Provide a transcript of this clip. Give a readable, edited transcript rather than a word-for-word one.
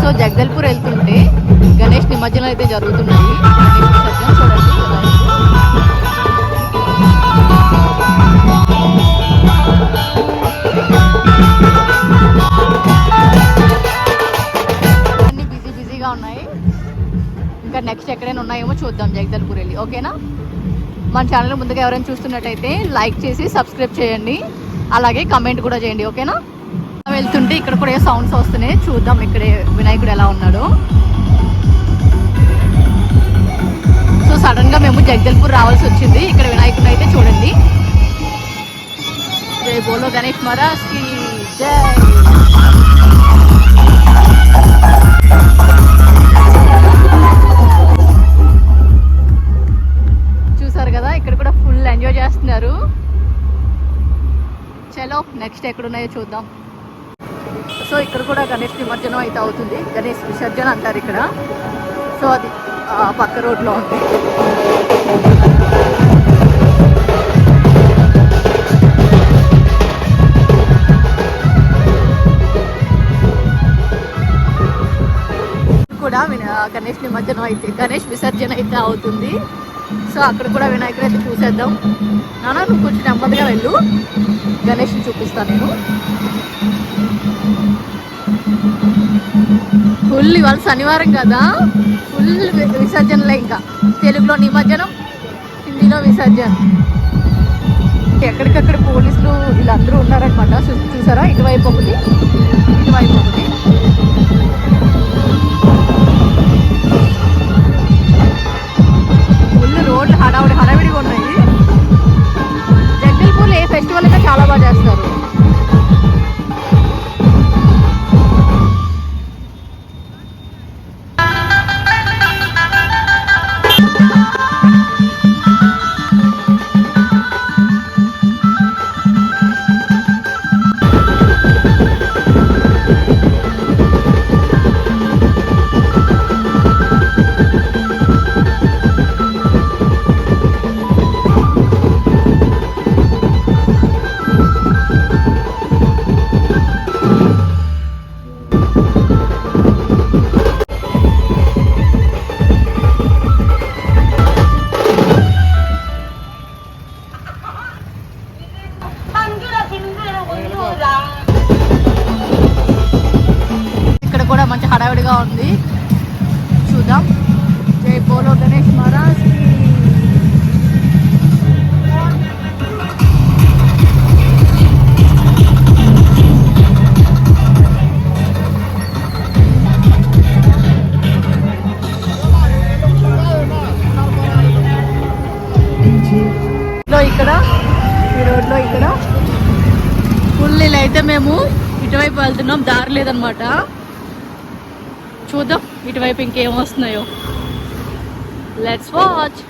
So Jagdalpur వెళ్తుంటే గణేష్ నిమజ్జనం అయితే జరుగుతున్నాయి. గణేష్ విసర్జన చూడండి. అన్ని బిజీగా ఉన్నాయి. ఇంకా నెక్స్ట్ ఎక్కడైనా ఉన్నాయేమో చూద్దాం జగదల్పూర్ వెళ్ళి. ఓకేనా? మన ఛానల్ ముందుగా ఎవరైనా చూస్తున్నట్టయితే లైక్ చేసి సబ్స్క్రైబ్ చేయండి, అలాగే కమెంట్ కూడా చేయండి. ఓకేనా? వెళ్తుంటే ఇక్కడ కూడా సౌండ్స్ వస్తున్నాయి, చూద్దాం ఇక్కడే వినాయకుడు ఎలా ఉన్నాడు. సో సడన్ గా మేము జగదల్పూర్ రావాల్సి వచ్చింది. ఇక్కడ వినాయకుడు అయితే చూడండి. జై బోలో గణేష్ మహారాజ్ కి జై. చూసారు కదా, ఇక్కడ కూడా ఫుల్ ఎంజాయ్ చేస్తున్నారు. చలో నెక్స్ట్ ఎక్కడున్నాయో చూద్దాం. సో ఇక్కడ కూడా గణేష్ నిమజ్జనం అయితే అవుతుంది. గణేష్ విసర్జన అంటారు ఇక్కడ. సో అది పక్క రోడ్లో ఉంది. కూడా గణేష్ నిమజ్జనం అయితే గణేష్ విసర్జన అయితే అవుతుంది. సో అక్కడ కూడా వినాయకుడు అయితే చూసేద్దాం. నాన్న నువ్వు కొంచెం నెమ్మదిగా వెళ్ళు, గణేష్ని చూపిస్తాను నేను. ఫుల్ ఇవాళ శనివారం కదా, ఫుల్ విసర్జనలే. ఇంకా తెలుగులో నిమజ్జనం, హిందీలో విసర్జన. ఎక్కడికక్కడ పోలీసులు వీళ్ళందరూ ఉన్నారనమాట. చూసారా, ఇటువైపు ఒకటి, ఇటువైపు ఒకటి. ఫుల్ రోడ్లు హడావిడిగా ఉన్నాయి. జగదల్పూర్లో ఏ ఫెస్టివల్ అయితే చాలా బాగా చేస్తారు. ఇక్కడ కూడా మంచి హడావిడిగా ఉంది, చూద్దాం. జై బోలో గణేష్ మహారాజ్. ఇక్కడ ఈ రోడ్లో ఇక్కడ ఫుల్ ఇలా అయితే మేము ఇటువైపు వెళ్తున్నాం, దారి లేదనమాట. చూద్దాం ఇటువైపు ఇంకేం వస్తున్నాయో. Let's watch.